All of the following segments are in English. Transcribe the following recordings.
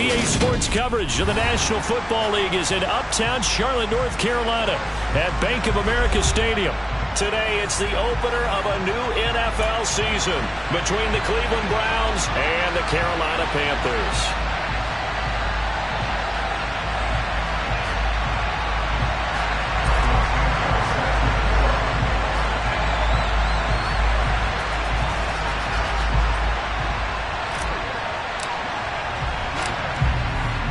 EA Sports coverage of the National Football League is in uptown Charlotte, North Carolina at Bank of America Stadium. Today, it's the opener of a new NFL season between the Cleveland Browns and the Carolina Panthers.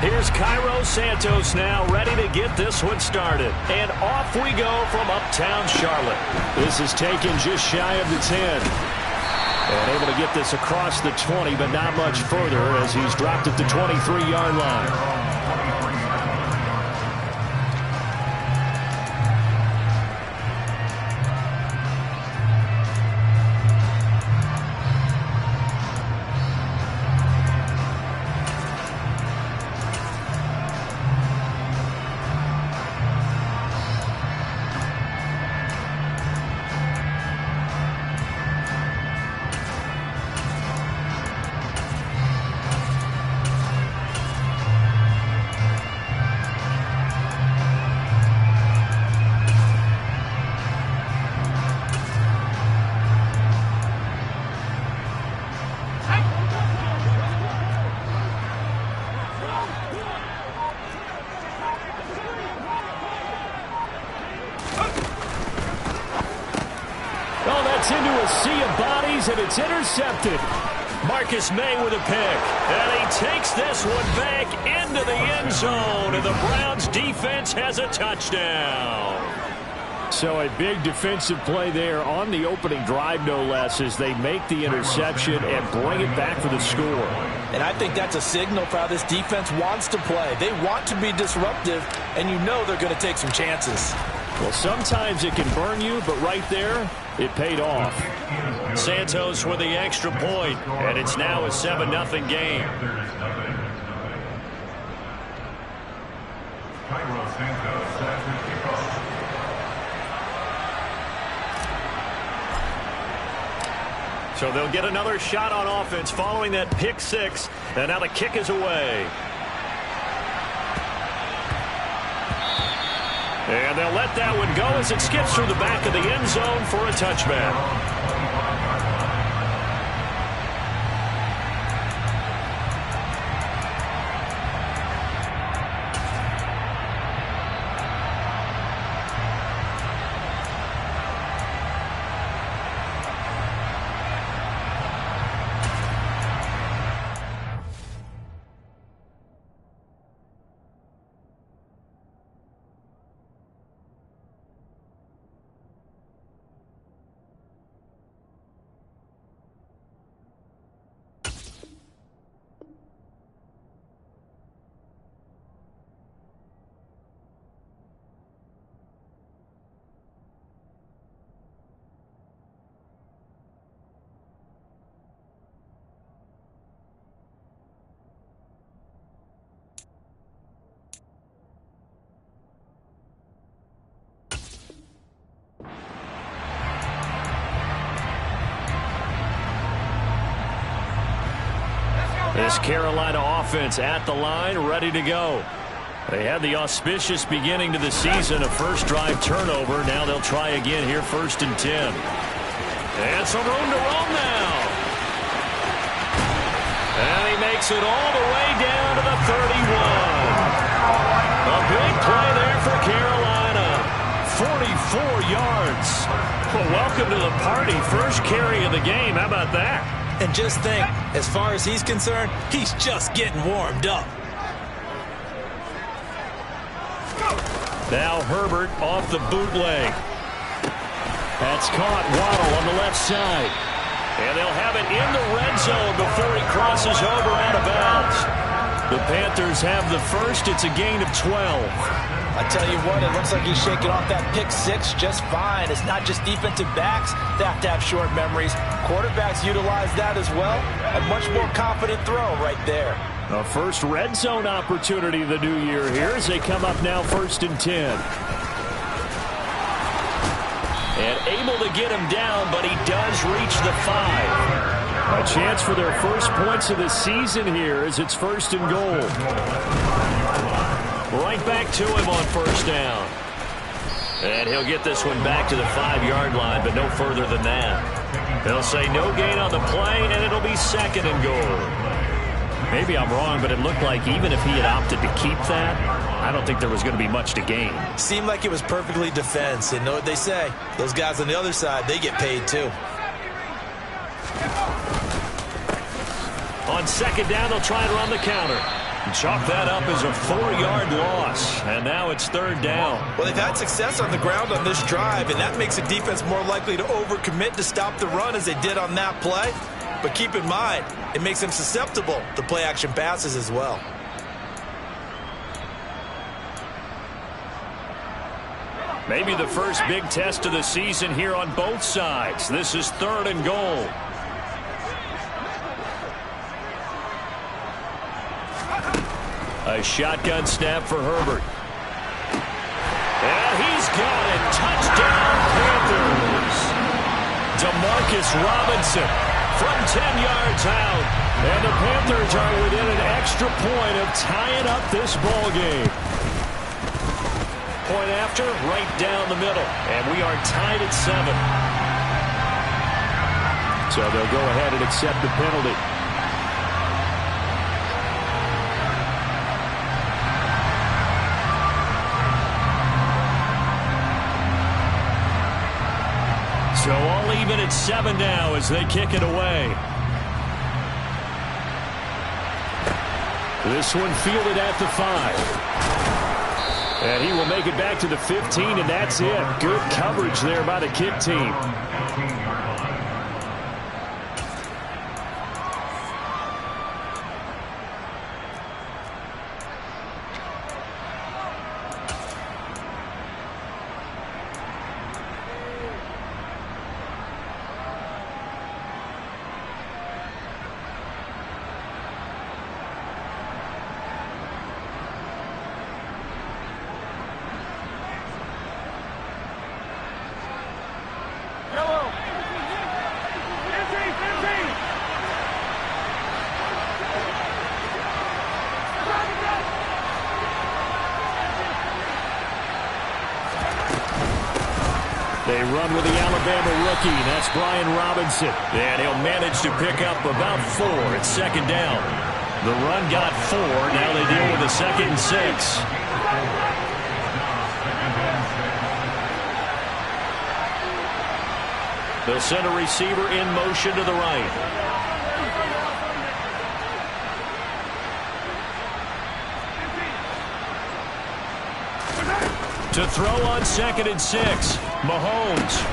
Here's Cairo Santos now ready to get this one started. And off we go from uptown Charlotte. This is taken just shy of the 10. And able to get this across the 20, but not much further as he's dropped at the 23-yard line. Into a sea of bodies, and it's intercepted. Marcus May with a pick, and he takes this one back into the end zone, and the Browns defense has a touchdown. So a big defensive play there on the opening drive, no less, as they make the interception and bring it back for the score. And I think that's a signal for how this defense wants to play. They want to be disruptive, and you know they're going to take some chances. Well, sometimes it can burn you, but right there, it paid off. Santos with the extra point, and it's now a 7-0 game. So they'll get another shot on offense following that pick six, and now the kick is away. And they'll let that one go as it skips through the back of the end zone for a touchback. This Carolina offense at the line, ready to go. They had the auspicious beginning to the season, a first drive turnover. Now they'll try again here, 1st and 10. And some room to roam now. And he makes it all the way down to the 31. A big play there for Carolina. 44 yards. Well, welcome to the party. First carry of the game. How about that? And just think, as far as he's concerned, he's just getting warmed up. Now Herbert off the bootleg. That's caught. Waddle on the left side. And they'll have it in the red zone before he crosses over out of bounds. The Panthers have the first. It's a gain of 12. I tell you what, it looks like he's shaking off that pick six just fine. It's not just defensive backs that have to have short memories. Quarterbacks utilize that as well. A much more confident throw right there. A first red zone opportunity of the new year here as they come up now 1st and 10. And able to get him down, but he does reach the 5. A chance for their first points of the season here as it's 1st and goal. Right back to him on 1st down. And he'll get this one back to the 5-yard line, but no further than that. They'll say no gain on the play, and it'll be 2nd and goal. Maybe I'm wrong, but it looked like even if he had opted to keep that, I don't think there was going to be much to gain. Seemed like it was perfectly defense. And know what they say? Those guys on the other side, they get paid too. On 2nd down, they'll try and run the counter. Chalk that up as a 4-yard loss, and now it's 3rd down. Well, they've had success on the ground on this drive, and that makes the defense more likely to overcommit to stop the run as they did on that play. But keep in mind, it makes them susceptible to play-action passes as well. Maybe the first big test of the season here on both sides. This is 3rd and goal. A shotgun snap for Herbert. And he's got it. Touchdown, Panthers. Demarcus Robinson from 10 yards out. And the Panthers are within an extra point of tying up this ball game. Point after, right down the middle. And we are tied at 7. So they'll go ahead and accept the penalty. So all even at 7 now as they kick it away. This one fielded at the 5. And he will make it back to the 15, and that's it. Good coverage there by the kick team. They run with the Alabama rookie. That's Brian Robinson. And he'll manage to pick up about 4 at 2nd down. The run got 4. Now they deal with a 2nd and 6. They'll send a receiver in motion to the right. To throw on 2nd and 6. Mahomes.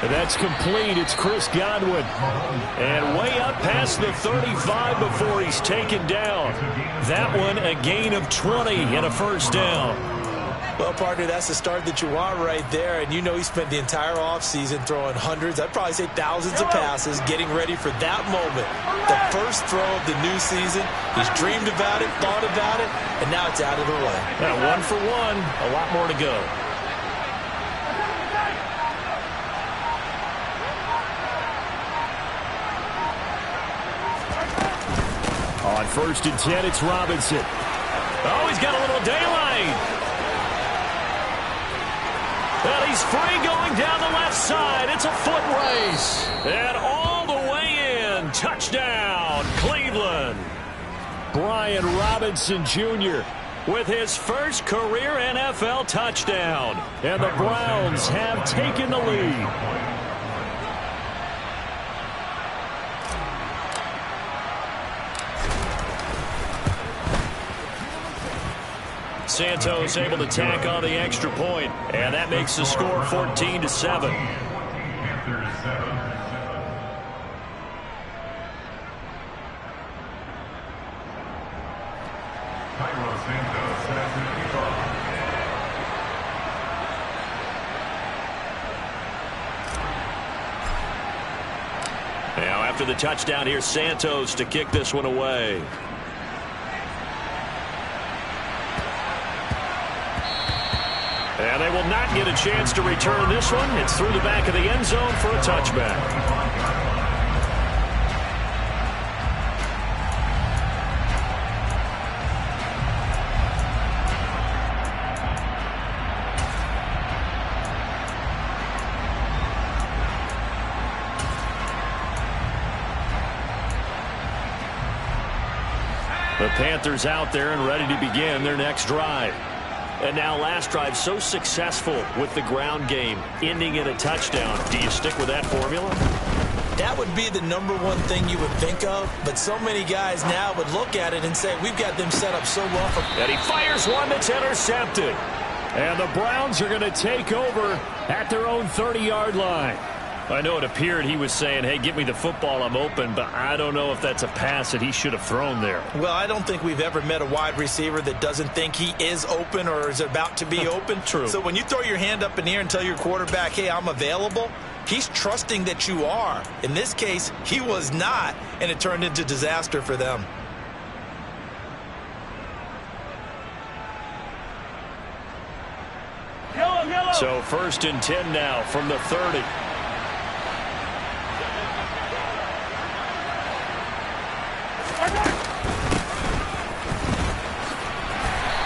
That's complete. It's Chris Godwin. And way up past the 35 before he's taken down. That one a gain of 20 and a 1st down. Well, partner, that's the start that you want right there. And you know he spent the entire offseason throwing hundreds, I'd probably say thousands of passes, getting ready for that moment. The first throw of the new season. He's dreamed about it, thought about it, and now it's out of the way. Now 1 for 1, a lot more to go. On 1st and 10, it's Robinson. Oh, he's got a little daylight. Well, he's free going down the left side. It's a foot race. And all the way in. Touchdown, Cleveland. Brian Robinson Jr. with his first career NFL touchdown. And the Browns have taken the lead. Santos able to tack on the extra point, and that makes the score 14-7. Now after the touchdown, here's Santos to kick this one away. And they will not get a chance to return this one. It's through the back of the end zone for a touchback. The Panthers out there and ready to begin their next drive. And now last drive so successful with the ground game, ending in a touchdown. Do you stick with that formula? That would be the #1 thing you would think of, but so many guys now would look at it and say, we've got them set up so well for... And he fires one that's intercepted. And the Browns are going to take over at their own 30-yard line. I know it appeared he was saying, hey, give me the football, I'm open, but I don't know if that's a pass that he should have thrown there. Well, I don't think we've ever met a wide receiver that doesn't think he is open or is about to be open. True. So when you throw your hand up in the air and tell your quarterback, hey, I'm available, he's trusting that you are. In this case, he was not, and it turned into disaster for them. So 1st and 10 now from the 30.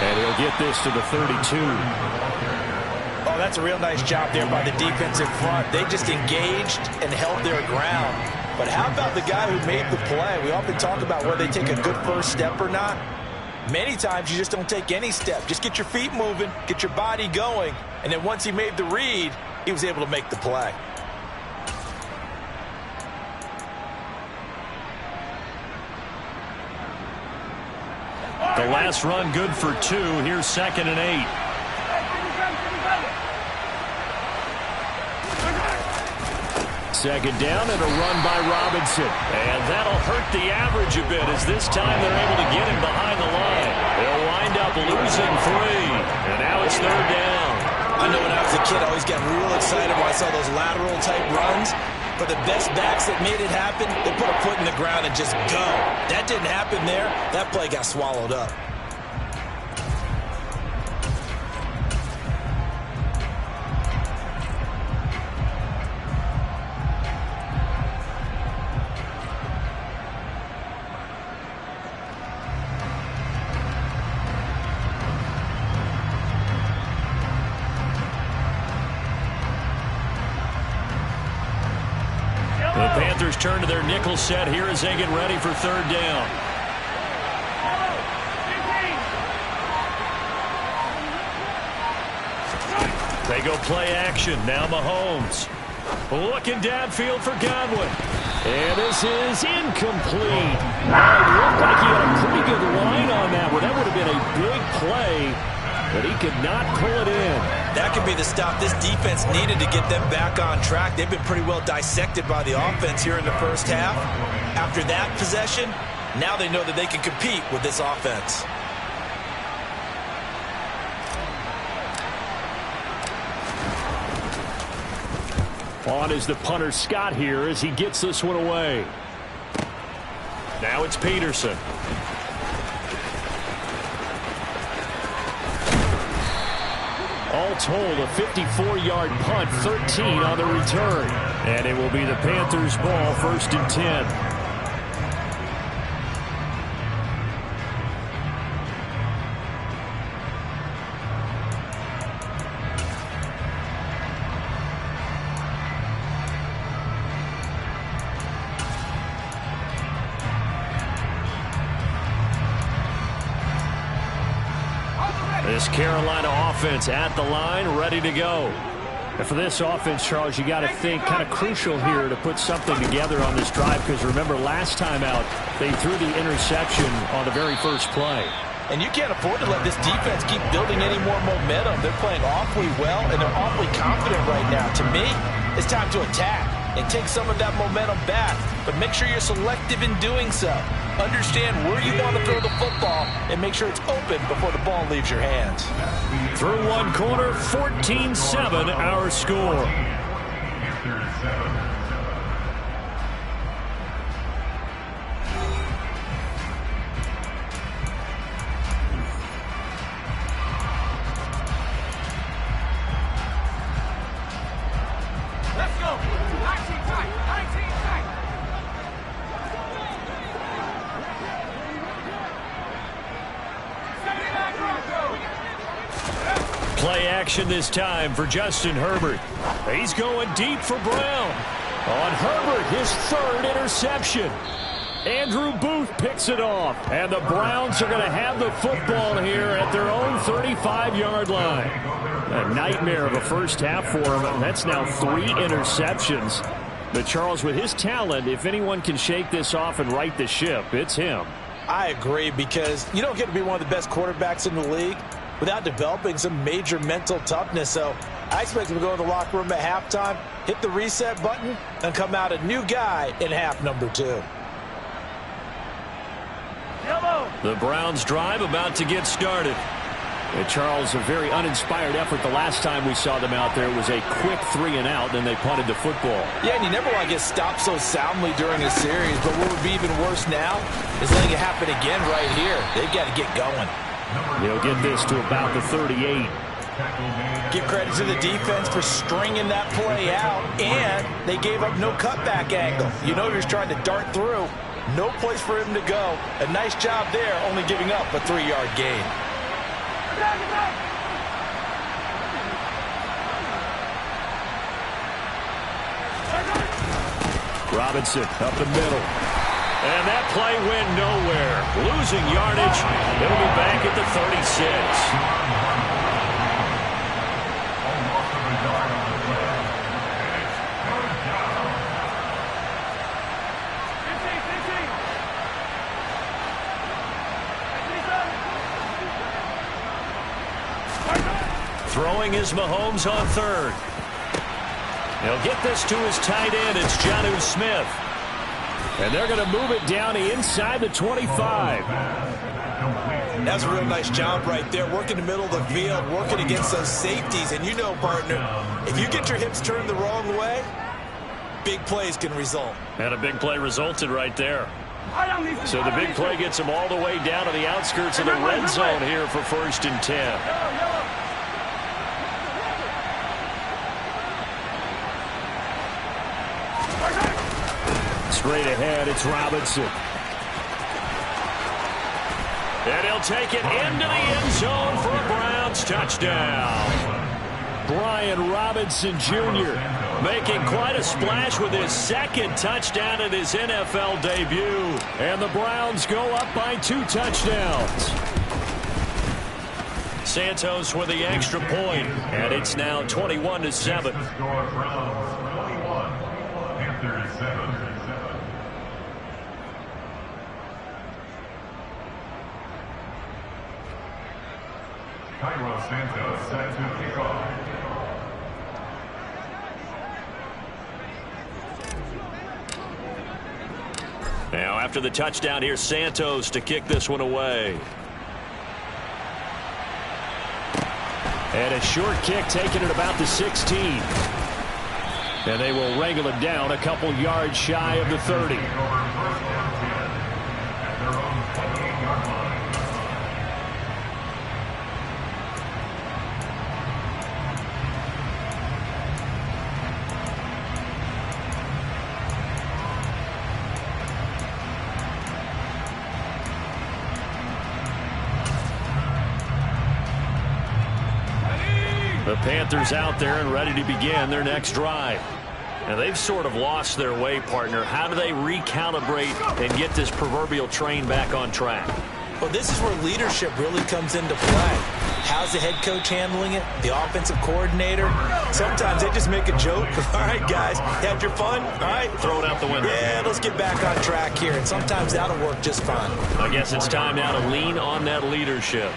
And he'll get this to the 32. Oh, that's a real nice job there by the defensive front. They just engaged and held their ground. But how about the guy who made the play? We often talk about whether they take a good first step or not. Many times you just don't take any step. Just get your feet moving, get your body going, and then once he made the read, he was able to make the play. The last run good for 2. Here's 2nd and 8. Second down and a run by Robinson. And that'll hurt the average a bit as this time they're able to get him behind the line. They'll wind up losing 3. And now it's 3rd down. I know when I was a kid, I always got real excited when I saw those lateral type runs. But the best backs that made it happen, they put a foot in the ground and just go. That didn't happen there. That play got swallowed up. The Panthers turn to their nickel set here as they get ready for 3rd down. They go play action. Now Mahomes. Looking downfield for Godwin. And this is incomplete. It looked like he had a pretty good line on that one. That would have been a big play, but he could not pull it in. That could be the stop this defense needed to get them back on track. They've been pretty well dissected by the offense here in the first half. After that possession, now they know that they can compete with this offense. On is the punter Scott here as he gets this one away. Now it's Peterson. All told, a 54-yard punt, 13 on the return. And it will be the Panthers' ball, 1st and 10. This Carolina offense at the line, ready to go. And for this offense, Charles, you got to think kind of crucial here to put something together on this drive, because remember last time out, they threw the interception on the very first play. And you can't afford to let this defense keep building any more momentum. They're playing awfully well, and they're awfully confident right now. To me, it's time to attack and take some of that momentum back. But make sure you're selective in doing so. Understand where you want to throw the football and make sure it's open before the ball leaves your hands. Through one quarter, 14-7 our score. Play action this time for Justin Herbert. He's going deep for Brown. On Herbert, his 3rd interception. Andrew Booth picks it off. And the Browns are going to have the football here at their own 35-yard line. A nightmare of a first half for him. That's now 3 interceptions. But Charles, with his talent, if anyone can shake this off and right the ship, it's him. I agree, because you don't get to be one of the best quarterbacks in the league without developing some major mental toughness. So I expect him to go in the locker room at halftime, hit the reset button, and come out a new guy in half number 2. The Browns drive about to get started. And Charles, a very uninspired effort the last time we saw them out there. It was a quick 3 and out, and they punted the football. Yeah, and you never want to get stopped so soundly during a series, but what would be even worse now is letting it happen again right here. They've got to get going. They'll get this to about the 38. Give credit to the defense for stringing that play out, and they gave up no cutback angle. You know he was trying to dart through. No place for him to go. A nice job there, only giving up a 3-yard gain. Robinson up the middle. And that play went nowhere. Losing yardage. It'll be back at the 36. Throwing is Mahomes on 3rd. He'll get this to his tight end. It's Jonnu Smith. And they're going to move it down inside the 25. That's a real nice job right there. Working the middle of the field, working against those safeties. And you know, partner, if you get your hips turned the wrong way, big plays can result. And a big play resulted right there. So the big play gets them all the way down to the outskirts of the red zone here for 1st and 10. Straight ahead, it's Robinson. And he'll take it into the end zone for a Browns touchdown. Brian Robinson Jr. making quite a splash with his 2nd touchdown in his NFL debut. And the Browns go up by 2 touchdowns. Santos with the extra point, and it's now 21-7. Santos set to kick off. Now after the touchdown, here's Santos to kick this one away. And a short kick taken at about the 16. And they will wrangle it down a couple yards shy of the 30. The Panthers out there and ready to begin their next drive. And they've sort of lost their way, partner. How do they recalibrate and get this proverbial train back on track? Well, this is where leadership really comes into play. How's the head coach handling it? The offensive coordinator? Sometimes they just make a joke. All right, guys, had your fun? All right. Throw it out the window. Yeah, let's get back on track here. And sometimes that'll work just fine. I guess it's time now to lean on that leadership.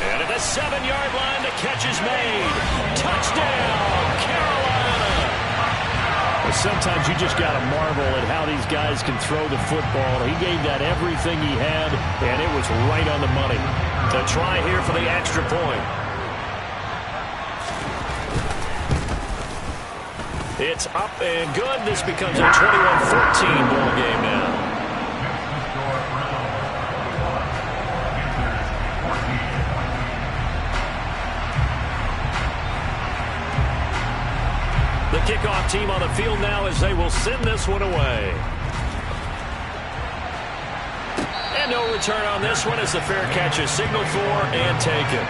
And at the 7-yard line, the catch is made. Touchdown, Carolina. Well, sometimes you just got to marvel at how these guys can throw the football. He gave that everything he had, and it was right on the money. To try here for the extra point. It's up and good. This becomes a 21-14 ball game now. The kickoff team on the field now as they will send this one away. And no return on this one as the fair catch is signaled for and taken.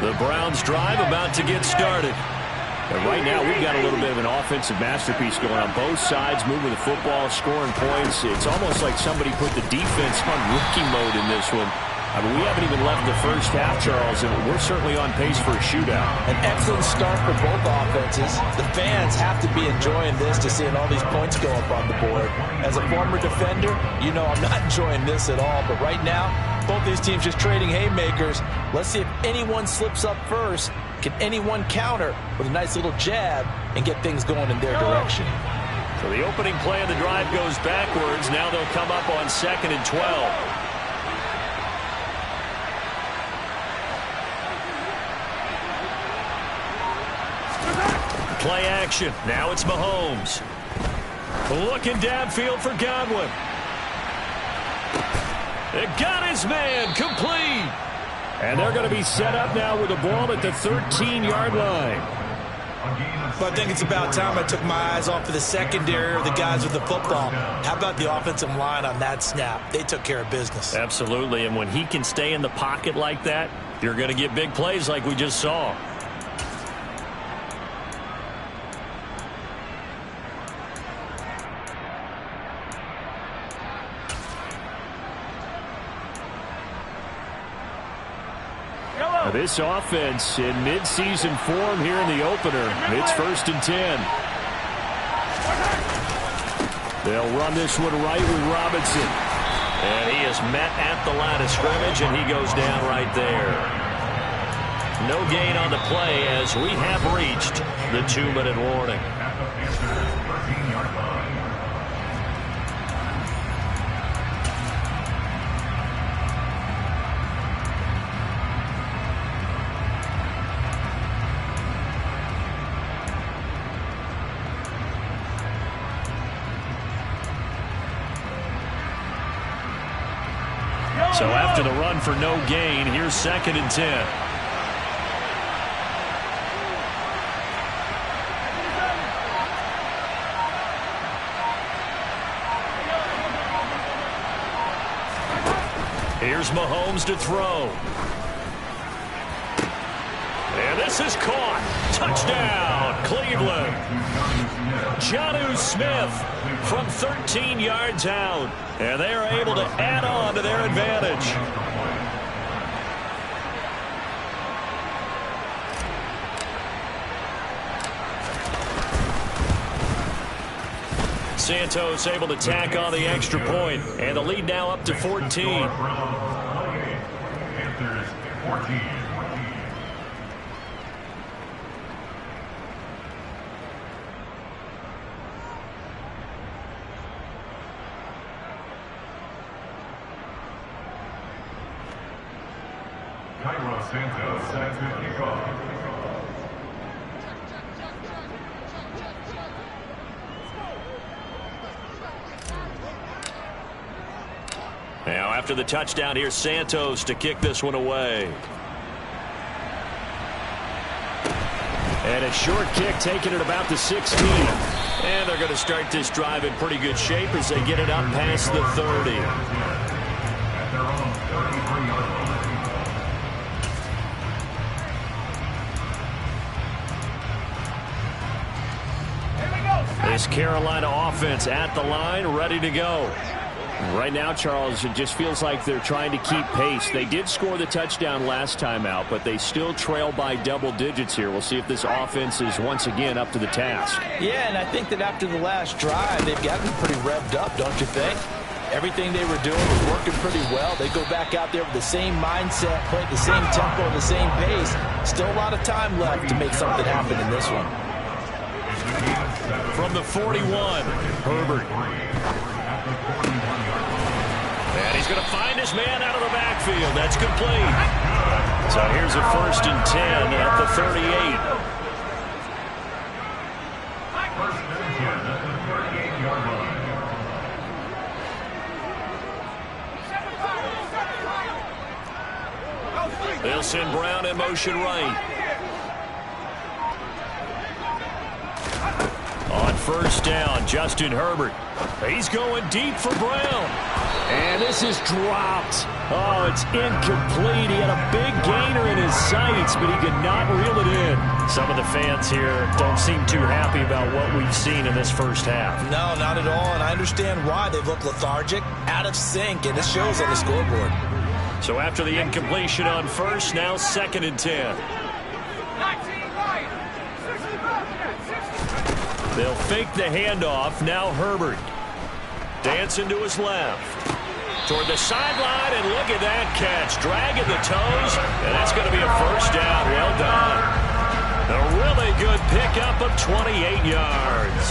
The Browns drive about to get started. And right now, we've got a little bit of an offensive masterpiece going on both sides, moving the football, scoring points. It's almost like somebody put the defense on rookie mode in this one. I mean, we haven't even left the first half, Charles, and we're certainly on pace for a shootout. An excellent start for both offenses. The fans have to be enjoying this to seeing all these points go up on the board. As a former defender, you know I'm not enjoying this at all. But right now, both these teams just trading haymakers. Let's see if anyone slips up first. Can anyone counter with a nice little jab and get things going in their direction? So the opening play of the drive goes backwards. Now they'll come up on 2nd and 12. Play action. Now it's Mahomes. Looking downfield for Gangland. It got his man complete. And they're going to be set up now with the ball at the 13-yard line. Well, I think it's about time I took my eyes off of the secondary or the guys with the football. How about the offensive line on that snap? They took care of business. Absolutely, and when he can stay in the pocket like that, you're going to get big plays like we just saw. This offense in midseason form here in the opener. It's 1st and 10. They'll run this one right with Robinson. And he is met at the line of scrimmage, and he goes down right there. No gain on the play as we have reached the 2-minute warning. So after the run for no gain, here's 2nd and 10. Here's Mahomes to throw. And this is caught. Touchdown, Cleveland. Jonnu Smith from 13 yards out. And they are able to add on to their advantage. Santos able to tack on the extra point, and the lead now up to 14. Santos set to kick off. Now after the touchdown, here's Santos to kick this one away. And a short kick taken at about the 16. And they're going to start this drive in pretty good shape as they get it up past the 30. This Carolina offense at the line, ready to go. Right now, Charles, it just feels like they're trying to keep pace. They did score the touchdown last time out, but they still trail by double digits here. We'll see if this offense is once again up to the task. Yeah, and I think that after the last drive, they've gotten pretty revved up, don't you think? Everything they were doing was working pretty well. They go back out there with the same mindset, play at the same tempo, the same pace. Still a lot of time left to make something happen in this one. From the 41, Herbert. And he's going to find his man out of the backfield. That's complete. So here's a 1st and 10 at the 38. They'll send Brown in motion right. On 1st down, Justin Herbert. He's going deep for Brown. And this is dropped. Oh, it's incomplete. He had a big gainer in his sights, but he could not reel it in. Some of the fans here don't seem too happy about what we've seen in this first half. No, not at all, and I understand why. They've looked lethargic, out of sync, and it shows on the scoreboard. So after the incompletion on first, now 2nd and 10. They'll fake the handoff. Now Herbert. Dancing to his left. Toward the sideline, and look at that catch. Dragging the toes, and that's going to be a first down. Well done. A really good pickup of 28 yards.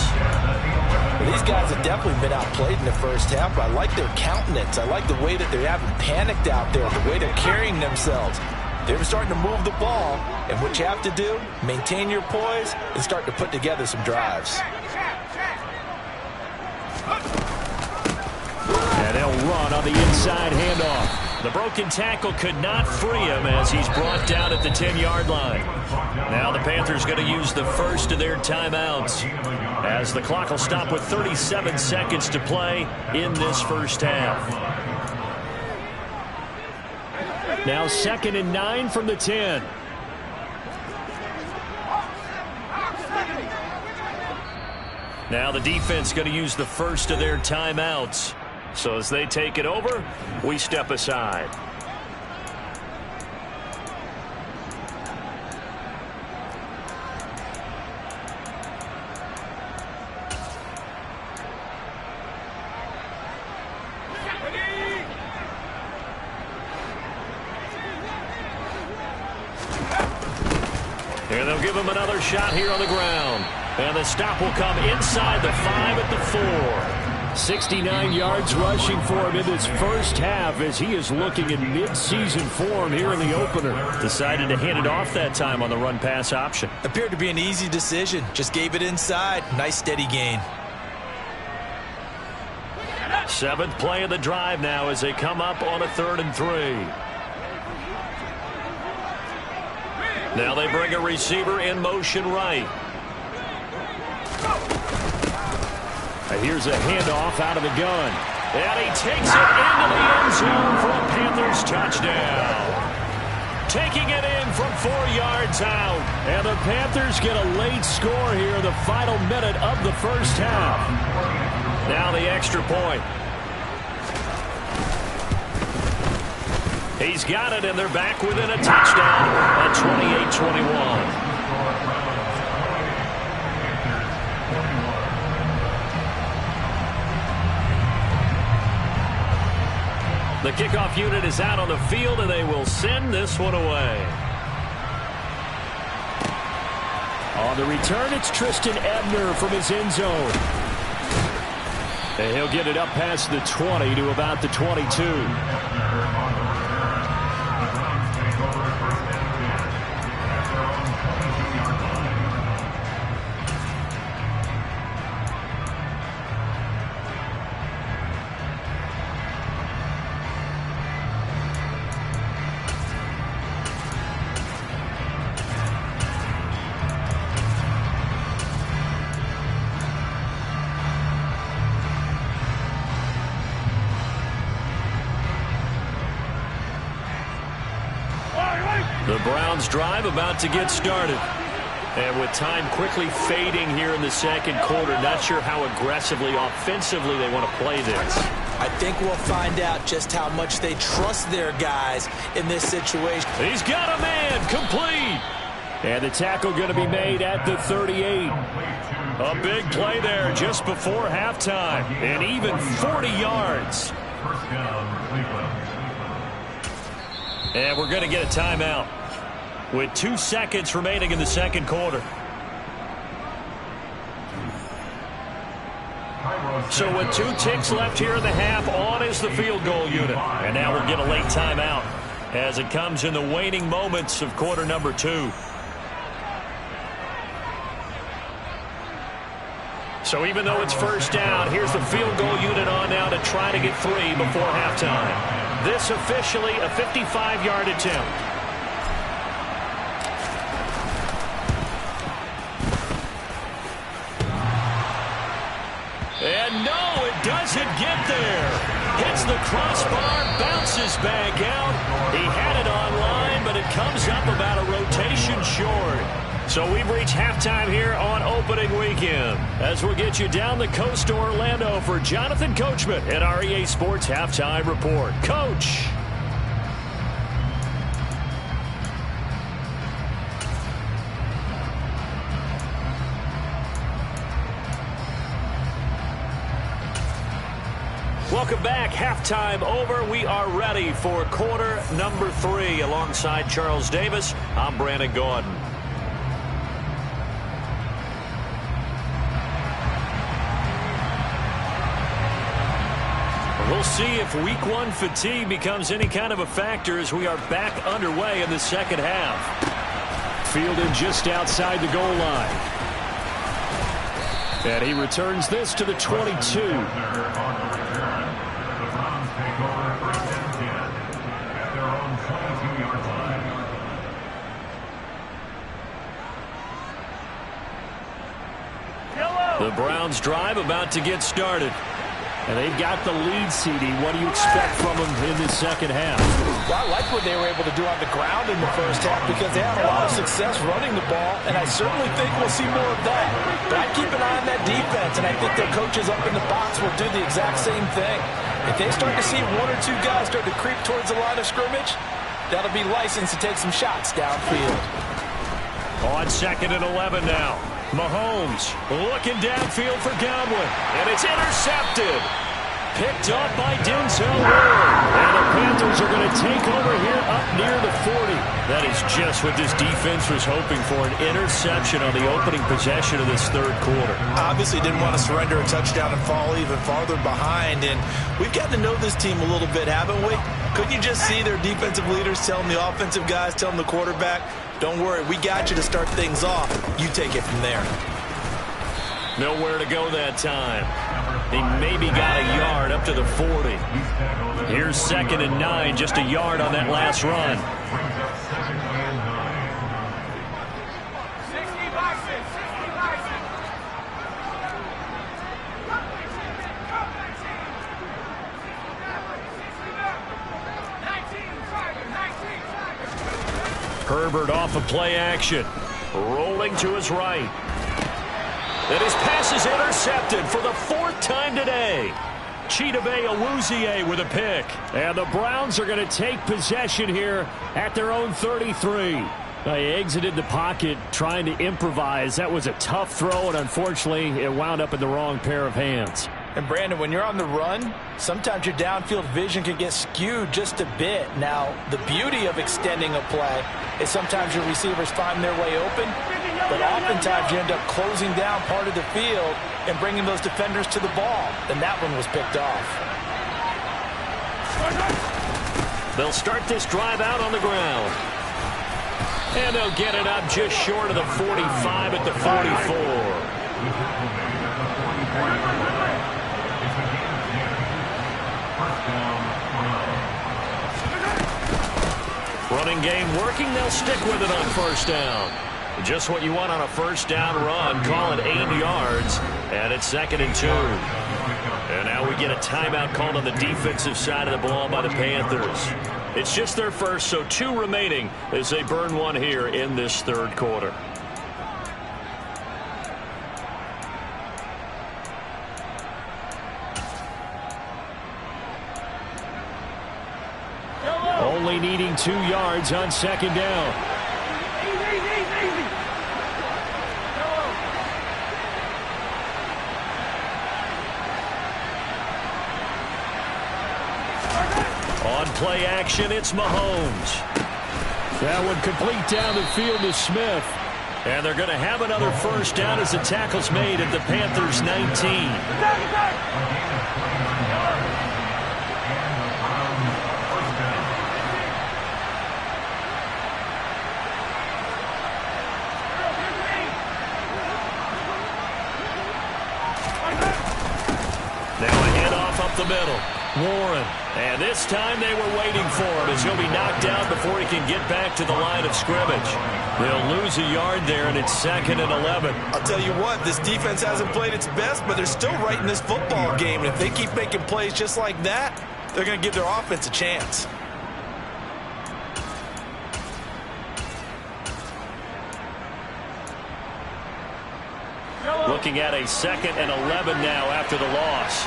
Well, these guys have definitely been outplayed in the first half, but I like their countenance. I like the way that they haven't panicked out there, the way they're carrying themselves. They're starting to move the ball, and what you have to do, maintain your poise and start to put together some drives. And they'll run on the inside handoff. The broken tackle could not free him as he's brought down at the 10-yard line. Now the Panthers going to use the first of their timeouts as the clock will stop with 37 seconds to play in this first half. Now 2nd and 9 from the 10. Now the defense going to use the first of their timeouts. So as they take it over, we step aside. And they'll give him another shot here on the ground. And the stop will come inside the 5 at the 4. 69 yards rushing for him in this first half as he is looking in mid-season form here in the opener. Decided to hand it off that time on the run-pass option. Appeared to be an easy decision. Just gave it inside. Nice steady gain. 7th play of the drive now as they come up on a 3rd and 3. Now they bring a receiver in motion right. Here's a handoff out of the gun. And he takes it into the end zone for a Panthers touchdown. Taking it in from 4 yards out. And the Panthers get a late score here in the final minute of the first half. Now the extra point. He's got it, and they're back within a touchdown at 28-21. The kickoff unit is out on the field, and they will send this one away. On the return, it's Tristan Ebner from his end zone. And he'll get it up past the 20 to about the 22. The Browns drive about to get started. And with time quickly fading here in the second quarter, not sure how aggressively, offensively they want to play this. I think we'll find out just how much they trust their guys in this situation. He's got a man, complete. And the tackle going to be made at the 38. A big play there just before halftime. And even 40 yards. First down, Cleveland. And we're going to get a timeout with 2 seconds remaining in the second quarter. So with 2 ticks left here in the half, on is the field goal unit. And now we'll get a late timeout as it comes in the waning moments of quarter number 2. So even though it's first down, here's the field goal unit on now to try to get 3 before halftime. This officially a 55-yard attempt. And no, it doesn't get there. Hits hits the crossbar, bounces back out. He had it online, but it comes up about a rotation short. So we've reached halftime here on opening weekend. As we'll get you down the coast to Orlando for Jonathan Coachman at our EA Sports Halftime Report. Coach. Welcome back. Halftime over. We are ready for quarter number 3. Alongside Charles Davis, I'm Brandon Gordon. We'll see if week 1 fatigue becomes any kind of a factor as we are back underway in the second half. Fielded just outside the goal line. And he returns this to the 22. The Browns drive about to get started. And they've got the lead, CD. What do you expect from them in the second half? Well, I like what they were able to do on the ground in the first half because they had a lot of success running the ball, and I certainly think we'll see more of that. But I keep an eye on that defense, and I think their coaches up in the box will do the exact same thing. If they start to see 1 or 2 guys start to creep towards the line of scrimmage, that'll be licensed to take some shots downfield. On 2nd and 11 now. Mahomes looking downfield for Gangland, and it's intercepted. Picked off by Denzel Ward. And the Panthers are going to take over here up near the 40. That is just what this defense was hoping for, an interception on the opening possession of this third quarter. Obviously didn't want to surrender a touchdown and fall even farther behind, and we've gotten to know this team a little bit, haven't we? Couldn't you just see their defensive leaders telling the offensive guys, telling the quarterback, don't worry, we got you to start things off. You take it from there. Nowhere to go that time. He maybe got a yard up to the 40. Here's 2nd and 9, just a yard on that last run. Herbert off of play action. Rolling to his right. And his pass is intercepted for the 4th time today. Chidobe Awuzie with a pick. And the Browns are going to take possession here at their own 33. They exited the pocket trying to improvise. That was a tough throw, and unfortunately, it wound up in the wrong pair of hands. And Brandon, when you're on the run, sometimes your downfield vision can get skewed just a bit. Now, the beauty of extending a play is sometimes your receivers find their way open, but oftentimes you end up closing down part of the field and bringing those defenders to the ball. And that one was picked off. They'll start this drive out on the ground. And they'll get it up just short of the 45 at the 44. Running game working. They'll stick with it on 1st down. Just what you want on a 1st down run. Call it 8 yards. And it's 2nd and 2. And now we get a timeout called on the defensive side of the ball by the Panthers. It's just their first, so 2 remaining as they burn 1 here in this third quarter. Only needing 2 yards on 2nd down. On play action, it's Mahomes. That one complete down the field to Smith. And they're going to have another 1st down as the tackle's made at the Panthers' 19. Up the middle. Warren. And this time they were waiting for him as he'll be knocked down before he can get back to the line of scrimmage. They'll lose a yard there, and it's 2nd and 11. I'll tell you what, this defense hasn't played its best, but they're still right in this football game. And if they keep making plays just like that, they're going to give their offense a chance. Looking at a 2nd and 11 now after the loss.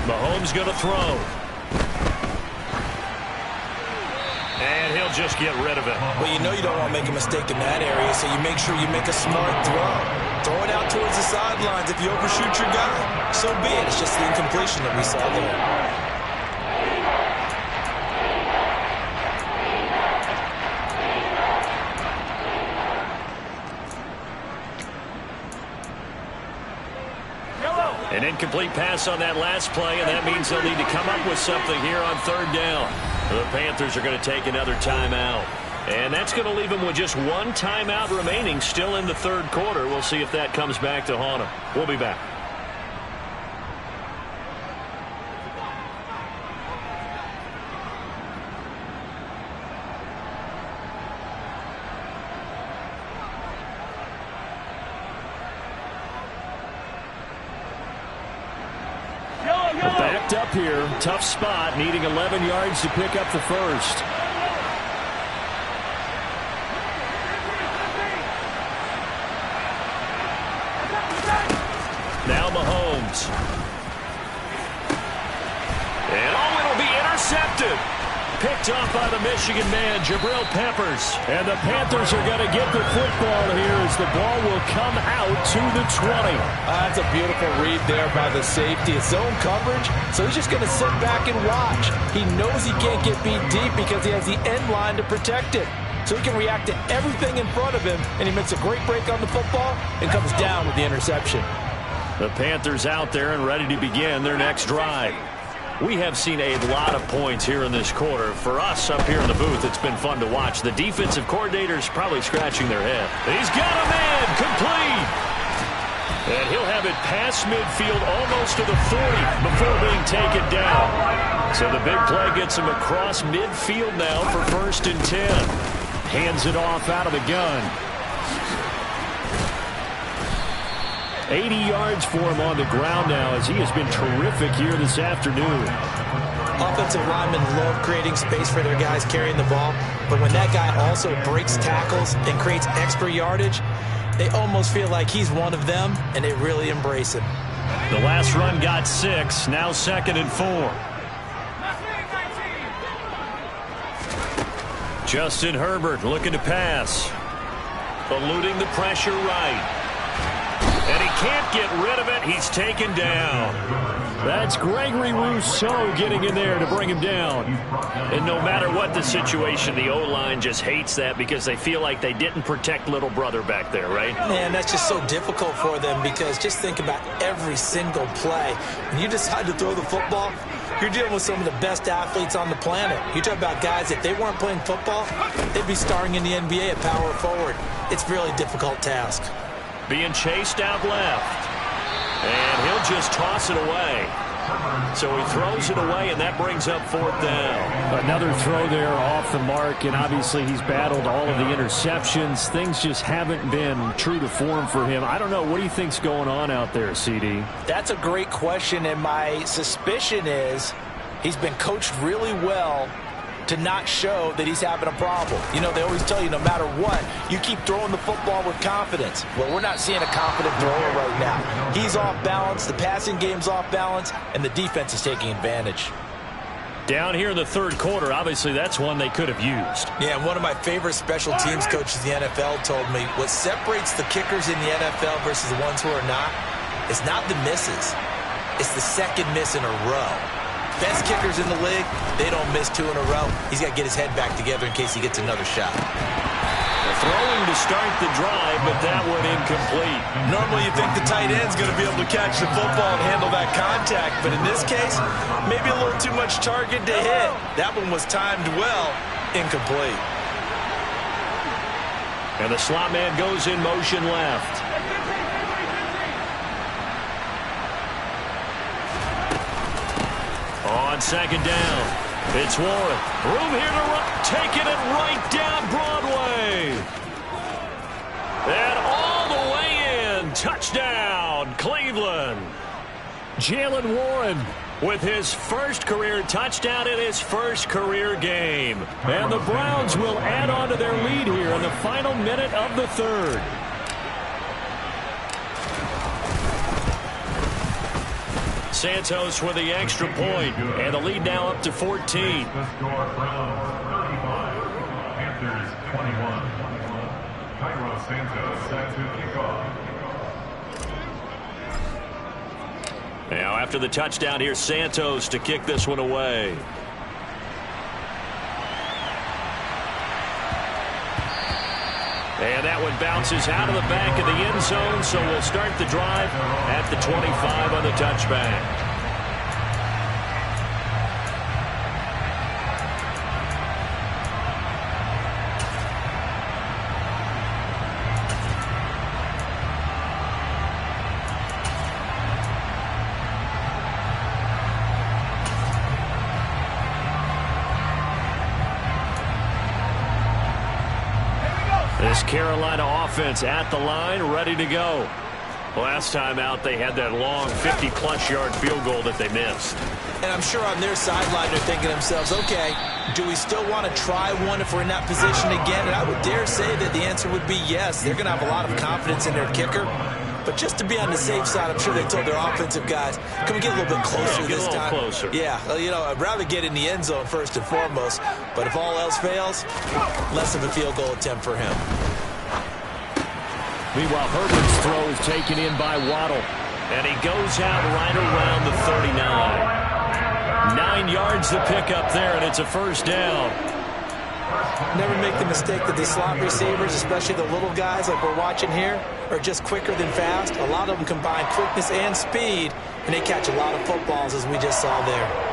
Mahomes going to throw. And he'll just get rid of it. Well, you know you don't want to make a mistake in that area, so you make sure you make a smart throw. Throw it out towards the sidelines. If you overshoot your guy, so be it. It's just the incompletion that we saw there. An incomplete pass on that last play, and that means they'll need to come up with something here on 3rd down. The Panthers are going to take another timeout. And that's going to leave them with just one timeout remaining still in the 3rd quarter. We'll see if that comes back to haunt them. We'll be back. Backed up here. Tough spot. Needing 11 yards to pick up the first. Now Mahomes. And it'll be intercepted. Picked off by the Michigan man, Jabril Peppers. And the Panthers are going to get the football here as the ball will come out to the 20. That's a beautiful read there by the safety. It's zone coverage, so he's just going to sit back and watch. He knows he can't get beat deep because he has the end line to protect it. So he can react to everything in front of him, and he makes a great break on the football and comes down with the interception. The Panthers out there and ready to begin their next drive. We have seen a lot of points here in this quarter. For us up here in the booth, it's been fun to watch. The defensive coordinator's probably scratching their head. He's got a man complete. And he'll have it past midfield almost to the 40 before being taken down. So the big play gets him across midfield now for 1st and 10. Hands it off out of the gun. 80 yards for him on the ground now as he has been terrific here this afternoon. Offensive linemen love creating space for their guys carrying the ball, but when that guy also breaks tackles and creates extra yardage, they almost feel like he's one of them, and they really embrace him. The last run got 6, now 2nd and 4. Justin Herbert looking to pass. Eluding the pressure right. And he can't get rid of it. He's taken down. That's Gregory Rousseau getting in there to bring him down. And no matter what the situation, the O-line just hates that because they feel like they didn't protect little brother back there, right? Man, that's just so difficult for them because just think about every single play. When you decide to throw the football, you're dealing with some of the best athletes on the planet. You talk about guys, if they weren't playing football, they'd be starring in the NBA at power forward. It's a really difficult task. Being chased out left. And he'll just toss it away. So he throws it away, and that brings up 4th down. Another throw there off the mark, and obviously he's battled all of the interceptions. Things just haven't been true to form for him. I don't know. What do you think's going on out there, CD? That's a great question, and my suspicion is he's been coached really well to not show that he's having a problem. You know, they always tell you no matter what, you keep throwing the football with confidence. Well, we're not seeing a confident thrower right now. He's off balance, the passing game's off balance, and the defense is taking advantage. Down here in the 3rd quarter, obviously that's one they could have used. Yeah, and one of my favorite special teams coaches in the NFL told me what separates the kickers in the NFL versus the ones who are not is not the misses. It's the second miss in a row. Best kickers in the league, they don't miss 2 in a row. He's got to get his head back together in case he gets another shot. Throwing to start the drive, but that one incomplete. Normally you think the tight end's going to be able to catch the football and handle that contact, but in this case, maybe a little too much target to hit. That one was timed well, incomplete. And the slot man goes in motion left. On 2nd down, It's Warren. Room here to run. Taking it right down Broadway. And all the way in. Touchdown, Cleveland. Jaylen Warren with his first career touchdown in his first career game. And the Browns will add on to their lead here in the final minute of the third. Santos with the extra point, and the lead now up to 14. The score, Browns 35, Panthers 21. Cairo Santos set to kick off. Now after the touchdown, here's Santos to kick this one away. And that one bounces out of the back of the end zone, so we'll start the drive at the 25 on the touchback. This Carolina offense at the line, ready to go. Last time out, they had that long 50-plus yard field goal that they missed. And I'm sure on their sideline they're thinking to themselves, okay, do we still want to try one if we're in that position again? And I would dare say that the answer would be yes. They're going to have a lot of confidence in their kicker. But just to be on the safe side, I'm sure they told their offensive guys, can we get a little bit closer this time? Closer. Yeah, you know, I'd rather get in the end zone first and foremost. But if all else fails, less of a field goal attempt for him. Meanwhile, Herbert's throw is taken in by Waddle. And he goes out right around the 39. 9 yards to pick up there, and it's a first down. Never make the mistake that the slot receivers, especially the little guys like we're watching here, are just quicker than fast. A lot of them combine quickness and speed, and they catch a lot of footballs, as we just saw there.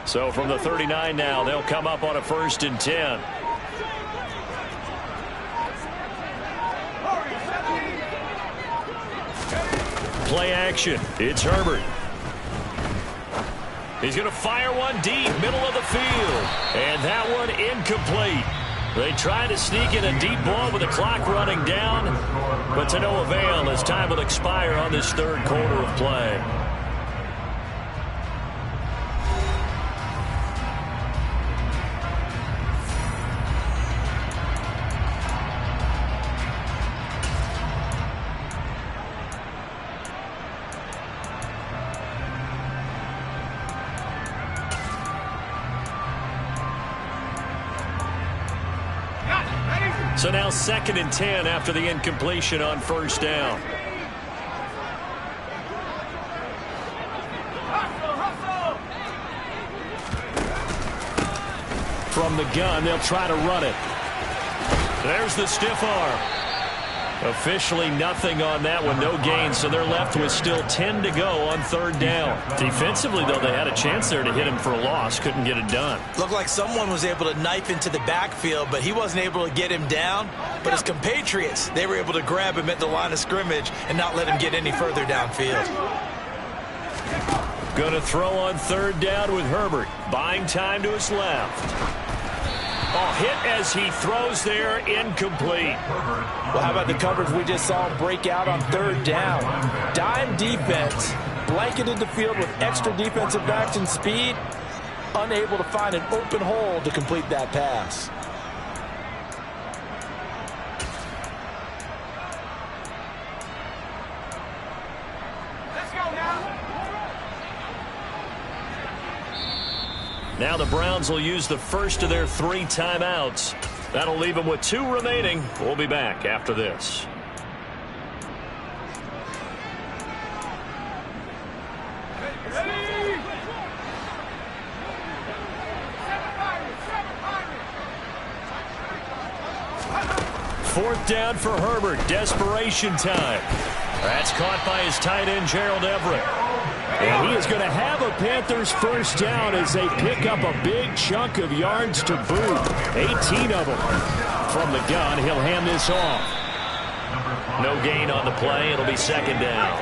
So from the 39 now, they'll come up on a 1st and 10. Play action. It's Herbert. He's going to fire one deep, middle of the field. And that one incomplete. They try to sneak in a deep ball with the clock running down, but to no avail as time will expire on this third quarter of play. So now 2nd and 10 after the incompletion on 1st down. From the gun, they'll try to run it. There's the stiff arm. Officially nothing on that one, no gain, so they're left with still 10 to go on 3rd down. Defensively, though, they had a chance there to hit him for a loss. Couldn't get it done. Looked like someone was able to knife into the backfield, but he wasn't able to get him down. But his compatriots, they were able to grab him at the line of scrimmage and not let him get any further downfield. Going to throw on 3rd down with Herbert. Buying time to his left. Oh, hit as he throws there, incomplete. Well, how about the coverage we just saw him break out on 3rd down? Dime defense, blanketed the field with extra defensive backs and speed, unable to find an open hole to complete that pass. Now the Browns will use the first of their 3 timeouts. That'll leave them with 2 remaining. We'll be back after this. Fourth down for Herbert. Desperation time. That's caught by his tight end, Gerald Everett. And he is going to have a Panthers first down as they pick up a big chunk of yards to boot. 18 of them. From the gun, he'll hand this off. No gain on the play. It'll be second down.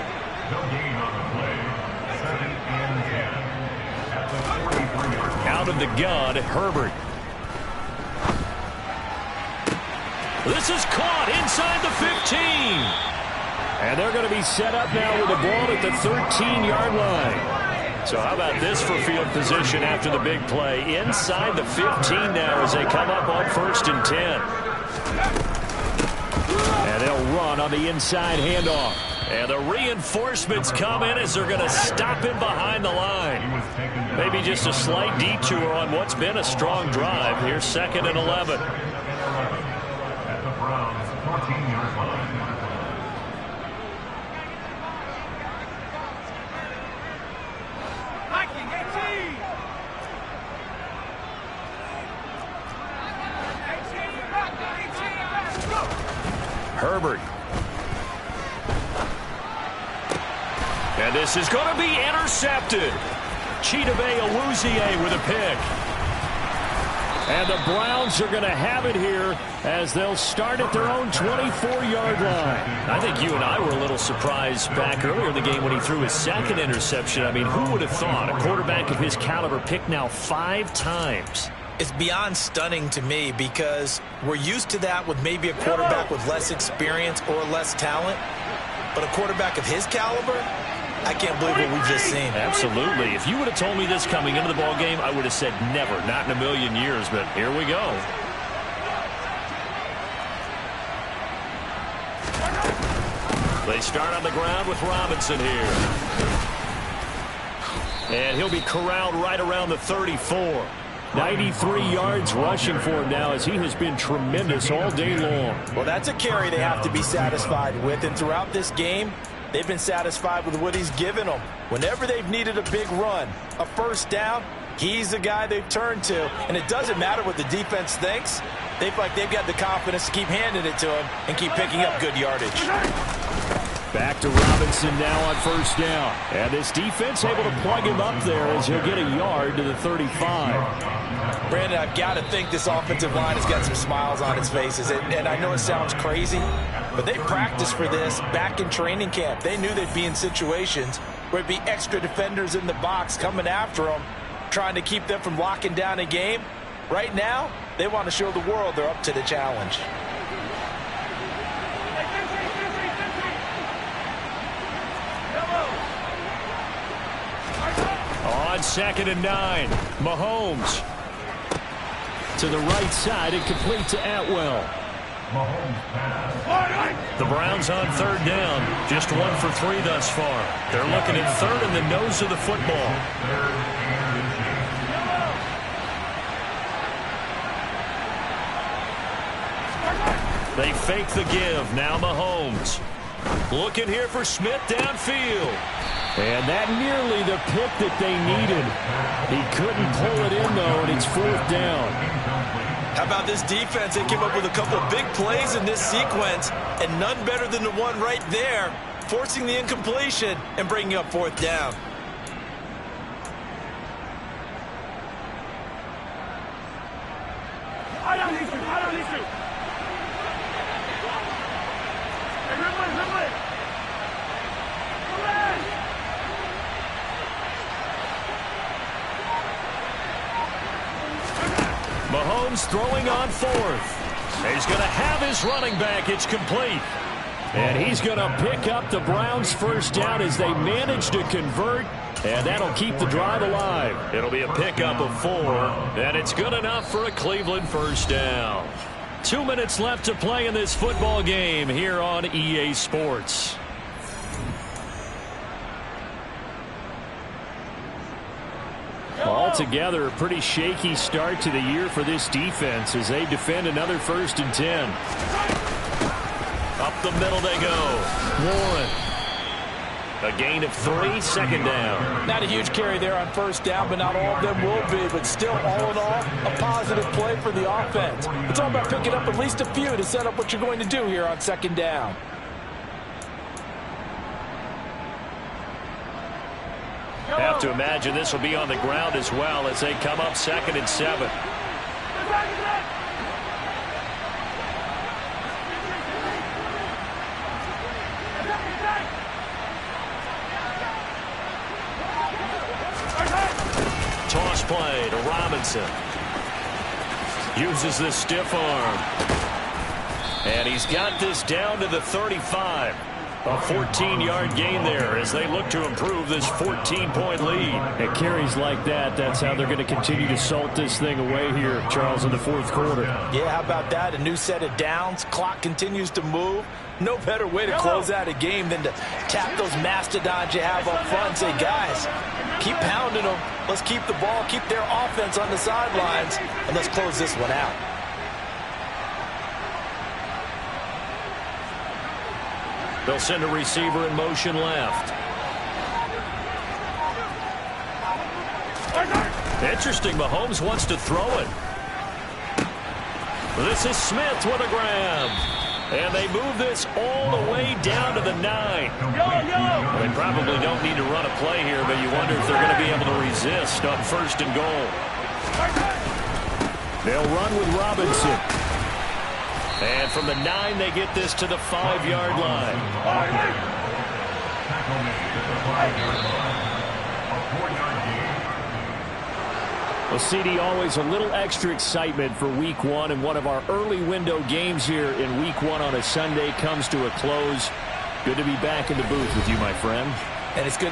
No gain on the play. 2nd and 10. At the 43-yard line. Out of the gun, Herbert. This is caught inside the 15. And they're going to be set up now with the ball at the 13-yard line. So how about this for field position after the big play? Inside the 15 now as they come up on 1st and 10. And they'll run on the inside handoff. And the reinforcements come in as they're going to stop him behind the line. Maybe just a slight detour on what's been a strong drive. Here's 2nd and 11. At the Browns' 14-yard line. Herbert. And this is going to be intercepted. Chidobe Awuzie with a pick. And the Browns are going to have it here as they'll start at their own 24-yard line. I think you and I were a little surprised back earlier in the game when he threw his 2nd interception. I mean, who would have thought a quarterback of his caliber picked now 5 times? It's beyond stunning to me because we're used to that with maybe a quarterback with less experience or less talent. But a quarterback of his caliber, I can't believe what we've just seen. Absolutely. If you would have told me this coming into the ball game, I would have said never, not in a million years. But here we go. They start on the ground with Robinson here. And he'll be corralled right around the 34. 93 yards rushing for him now as he has been tremendous all day long. Well, that's a carry they have to be satisfied with. And throughout this game, they've been satisfied with what he's given them. Whenever they've needed a big run, a first down, he's the guy they've turned to. And it doesn't matter what the defense thinks. They feel like they've got the confidence to keep handing it to him and keep picking up good yardage. Back to Robinson now on first down. And this defense able to plug him up there as he'll get a yard to the 35. Brandon, I've got to think this offensive line has got some smiles on its faces. And I know it sounds crazy, but they practiced for this back in training camp. They knew they'd be in situations where it'd be extra defenders in the box coming after them, trying to keep them from locking down a game. Right now, they want to show the world they're up to the challenge. On 2nd and 9, Mahomes. To the right side and complete to Atwell. The Browns on 3rd down. Just 1 for 3 thus far. They're looking at 3rd in the nose of the football. They fake the give. Now Mahomes. Looking here for Smith downfield. And that nearly the pick that they needed. He couldn't pull it in, though, and it's 4th down. How about this defense? They came up with a couple of big plays in this sequence, and none better than the one right there, forcing the incompletion and bringing up 4th down. I don't need to. Mahomes throwing on 4th. He's going to have his running back. It's complete. And he's going to pick up the Browns' first down as they manage to convert. And that'll keep the drive alive. It'll be a pickup of 4. And it's good enough for a Cleveland first down. 2 minutes left to play in this football game here on EA Sports. Altogether, a pretty shaky start to the year for this defense as they defend another 1st and 10. Up the middle they go. Warren. A gain of 3, 2nd down. Not a huge carry there on 1st down, but not all of them will be. But still, all in all, a positive play for the offense. It's all about picking up at least a few to set up what you're going to do here on 2nd down. to imagine this will be on the ground as well as they come up 2nd and 7. Toss play to Robinson. Uses the stiff arm. And he's got this down to the 35. A 14-yard gain there as they look to improve this 14-point lead. At carries like that, that's how they're going to continue to salt this thing away here, Charles, in the 4th quarter. Yeah, how about that? A new set of downs. Clock continues to move. No better way to close out a game than to tap those mastodons you have up front and say, guys, keep pounding them. Let's keep the ball, keep their offense on the sidelines, and let's close this one out. They'll send a receiver in motion left. Interesting, Mahomes wants to throw it. This is Smith with a grab. And they move this all the way down to the 9. Well, they probably don't need to run a play here, but you wonder if they're going to be able to resist on 1st and goal. They'll run with Robinson. And from the 9, they get this to the 5-yard line. Well, CD, always a little extra excitement for Week 1, and one of our early window games here in Week 1 on a Sunday comes to a close. Good to be back in the booth with you, my friend. And it's good to be